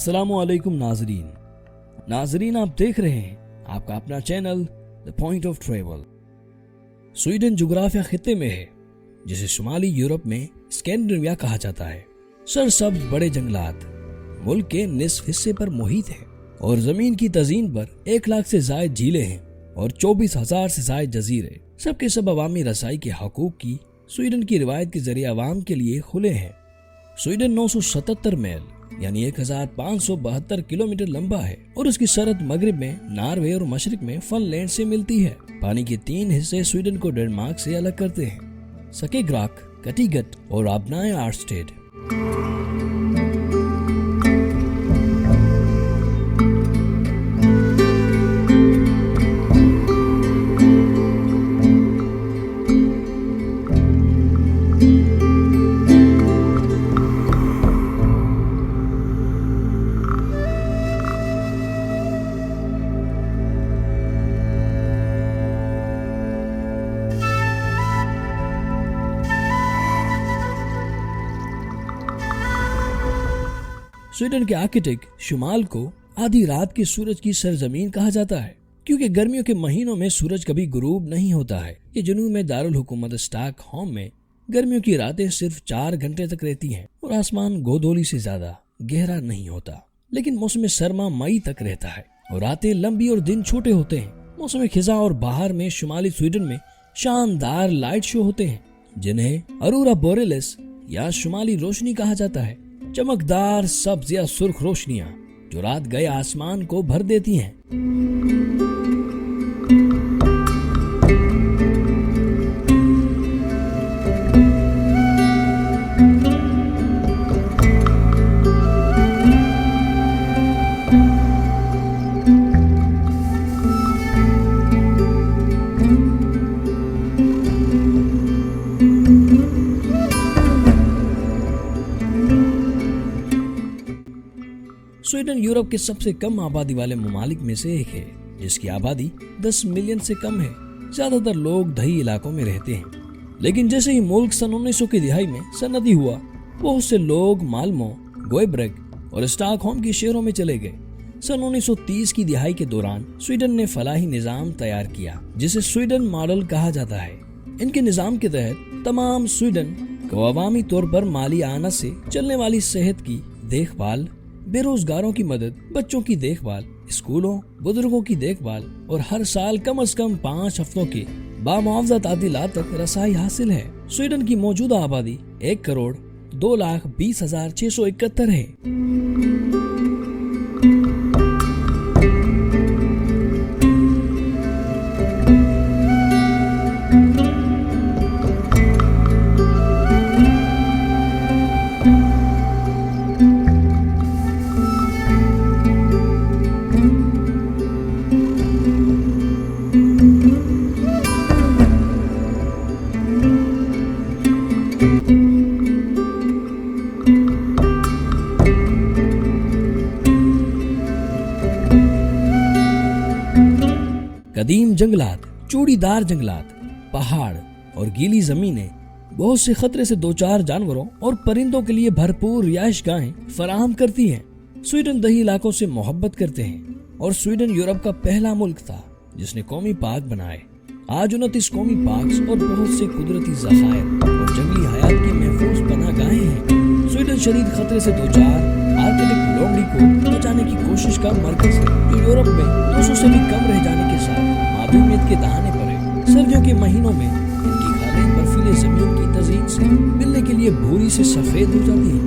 अस्सलामुअलैकुम नाजरीन आप देख रहे हैं आपका अपना channel the point of travel. Sweden जुग्राफिया खित्ते में है जिसे शुमाली यूरोप में स्कैंडिनेविया कहा जाता है। सरसब्ज बड़े जंगलात मुल्क के निस्फ हिस्से पर मुहित है और जमीन की तजीन पर 1 लाख से जायद झीलें हैं और 24,000 से जायद जजीरे सबके सब अवामी रसाई के हकूक की स्वीडन की रिवायत के जरिए आवाम के लिए खुले हैं। स्वीडन 977 मील यानी 1572 किलोमीटर लंबा है और उसकी सरहद मगरिब में नॉर्वे और मशरिक में फिनलैंड से मिलती है। पानी के 3 हिस्से स्वीडन को डेनमार्क से अलग करते हैं, सकेग्राक, कटिगट और आबनाए आर्स्टेड। स्वीडन के आर्किटेक्ट शुमाल को आधी रात के सूरज की सरजमीन कहा जाता है क्योंकि गर्मियों के महीनों में सूरज कभी गुरूब नहीं होता है। ये जुनूब में दारुल हुकूमत स्टॉकहोम में गर्मियों की रातें सिर्फ 4 घंटे तक रहती हैं और आसमान गोधोली से ज्यादा गहरा नहीं होता। लेकिन मौसम सरमा मई तक रहता है और रातें लंबी और दिन छोटे होते हैं। मौसम खिजा और बहार में शुमाली स्वीडन में शानदार लाइट शो होते हैं जिन्हें अरोरा बोरेलिस या शुमाली रोशनी कहा जाता है। चमकदार सब्ज या सुर्ख रोशनियां जो रात गए आसमान को भर देती हैं। स्वीडन यूरोप के सबसे कम आबादी वाले ममालिक में से एक है जिसकी आबादी 10 मिलियन से कम है। ज्यादातर लोग दही इलाकों में रहते हैं, लेकिन जैसे ही मुल्क सन 1900 की दिहाई में सनदी हुआ बहुत से लोग माल्मो, गोएब्रेक और स्टॉकहोम के शहरों में चले गए। सन 1930 की दिहाई के दौरान स्वीडन ने फलाही निजाम तैयार किया जिसे स्वीडन मॉडल कहा जाता है। इनके निजाम के तहत तमाम स्वीडन को अवामी तौर पर माली आना से चलने वाली सेहत की देखभाल, बेरोजगारों की मदद, बच्चों की देखभाल, स्कूलों, बुजुर्गों की देखभाल और हर साल कम से कम 5 हफ्तों के बामुआवजा तातीलात तक रसाई हासिल है। स्वीडन की मौजूदा आबादी 1,02,20,671 है। कदीम जंगलात, चूड़ीदार जंगलात, पहाड़ और गीली जमीनें बहुत से खतरे से 2-4 जानवरों और परिंदों के लिए भरपूर रिहाइशगाहें फराहम करती हैं। स्वीडन दही इलाकों से मोहब्बत करते हैं और स्वीडन यूरोप का पहला मुल्क था जिसने कौमी पार्क बनाए। आज 29 कौमी पार्क और बहुत से कुदरती ज़खायर और जंगली हयात की महफूज पनाहगाहें हैं। स्वीडन शदीद खतरे से 2-4 आर्कटिक लोमड़ी को बचाने की कोशिश का मरकज है जो यूरोप में 200 से भी कम रह जाने के साथ मादूमियत के दहाने पर है। सर्दियों के महीनों में इनकी खालें बर्फीले जमीन की तज़ीन से मिलने के लिए भूरी से सफेद हो जाती हैं।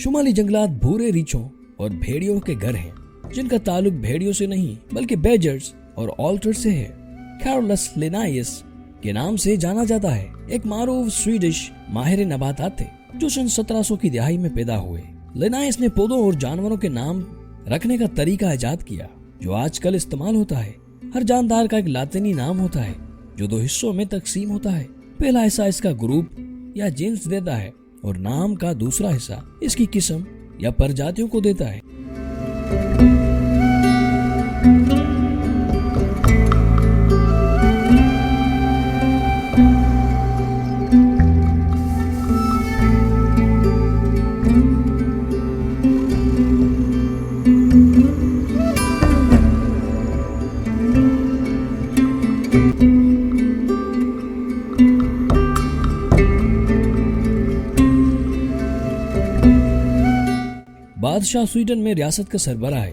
शुमाली जंगलात भूरे रीछों और भेड़ियों के घर हैं जिनका ताल्लुक भेड़ियों से नहीं बल्कि बैजर्स और ऑल्टर से है। कैरोलस लिनायस के नाम से जाना जाता है। एक मारूफ स्वीडिश माहिर नबातात थे जो सन 1700 की दिहाई में पैदा हुए। लिनायस ने पौधों और जानवरों के नाम रखने का तरीका इजाद किया जो आजकल इस्तेमाल होता है। हर जानदार का एक लातिनी नाम होता है जो 2 हिस्सों में तकसीम होता है। पहला हिस्सा इसका ग्रुप या जिन्स देता है और नाम का दूसरा हिस्सा इसकी किस्म या प्रजातियों को देता है। बादशाह स्वीडन में रियासत का सरबरा है।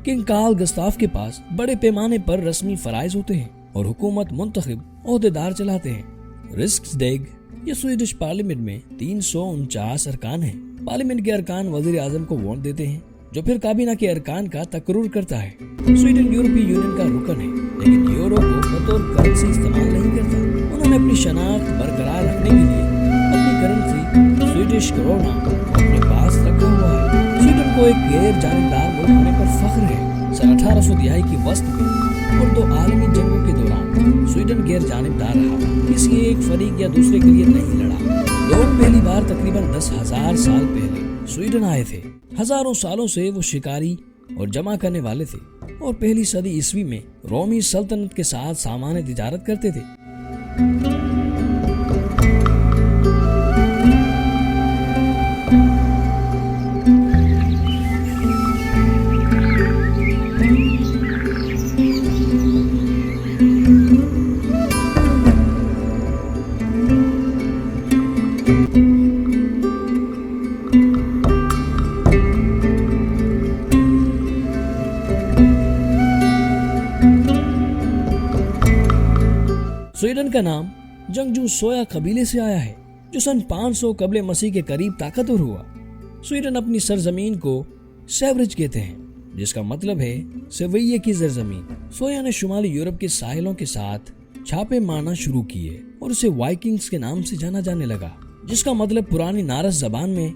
किंग कार्ल गुस्ताफ के पास बड़े पैमाने पर रस्मी फराइज होते हैं और हुकूमत मुंतखब ओहदेदार चलाते हैं। रिक्सडेग या स्वीडिश पार्लियामेंट में 349 अरकान हैं। पार्लियामेंट के अरकान वजीर आजम को वोट देते हैं जो फिर काबीना के अरकान का तकर्रुर करता है। स्वीडन यूरोपीय यूनियन का रुकन है लेकिन यूरो को बतौर करेंसी इस्तेमाल नहीं करता। उन्होंने अपनी शनाख्त बरकरार रखने के लिए अपनी करेंसी स्वीडिश करोना अपने पास रखा हुआ है। स्वीडन को एक गैर जानिबदार मुल्क होने पर फख्र है। सन 1883 की वस्त में और 2 आलमी जंगों के दौरान स्वीडन गैर जानिबदार रहा, किसी एक फरीक या दूसरे के लिए नहीं लड़ा। लोग पहली बार तकरीबन 10,000 साल पहले स्वीडन आए थे। हजारों सालों से वो शिकारी और जमा करने वाले थे और पहली सदी ईस्वी में रोमी सल्तनत के साथ सामान्य तिजारत करते थे। स्वीडन का नाम जंगजू सोया कबीले से आया है जो सन 500 कबले मसीह के करीब ताकतवर हुआ। स्वीडन अपनी सरजमीन को सेवरिज कहते हैं जिसका मतलब है सेवैये की सरजमीन। सोया ने शुमाली यूरोप के साहिलों के साथ छापे मारना शुरू किए और उसे वाइकिंग्स के नाम से जाना जाने लगा जिसका मतलब पुरानी नारस जबान में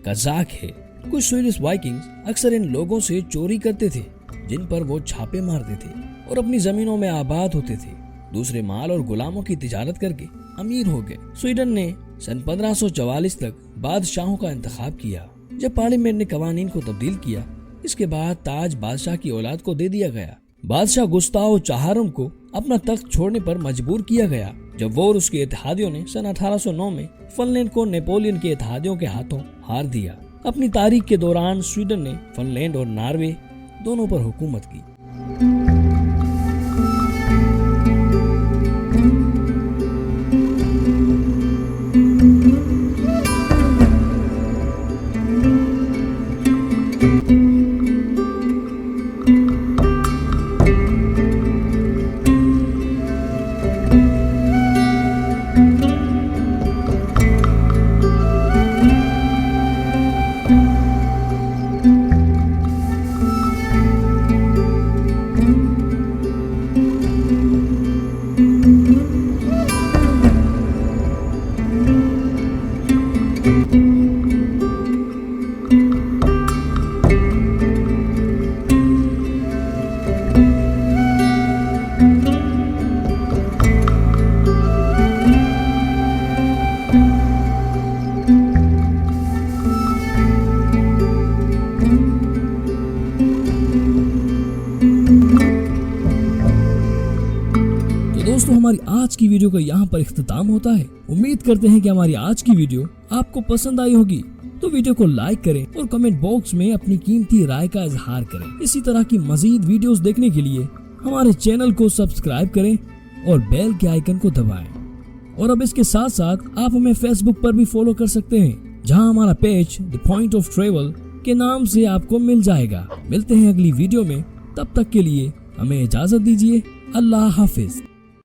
कजाक है। कुछ स्वीडिश वाइकिंग्स अक्सर इन लोगों से चोरी करते थे जिन पर वो छापे मारते थे और अपनी जमीनों में आबाद होते थे। दूसरे माल और गुलामों की तिजारत करके अमीर हो गए। स्वीडन ने सन 1544 तक बादशाहों का इंतखाब किया। जब पार्लियामेंट ने कवानीन को तब्दील किया इसके बाद ताज बादशाह की औलाद को दे दिया गया। बादशाह गुस्ताव चहारम को अपना तख्त छोड़ने पर मजबूर किया गया जब वो और उसके इत्तेहादियों ने सन 1809 में फिनलैंड को नेपोलियन के इत्तेहादियों के हाथों हार दिया। अपनी तारीख के दौरान स्वीडन ने फिनलैंड और नॉर्वे दोनों पर हुकूमत की। दोस्तों हमारी आज की वीडियो का यहाँ पर इख्तिताम होता है। उम्मीद करते हैं कि हमारी आज की वीडियो आपको पसंद आई होगी। तो वीडियो को लाइक करें और कमेंट बॉक्स में अपनी कीमती राय का इजहार करें। इसी तरह की मजीद वीडियोस देखने के लिए हमारे चैनल को सब्सक्राइब करें और बेल के आइकन को दबाएं। और अब इसके साथ साथ आप हमें फेसबुक पर भी फॉलो कर सकते हैं जहां हमारा page the point of travel के नाम से आपको मिल जाएगा। मिलते हैं अगली वीडियो में, तब तक के लिए हमें इजाजत दीजिए। अल्लाह हाफिज।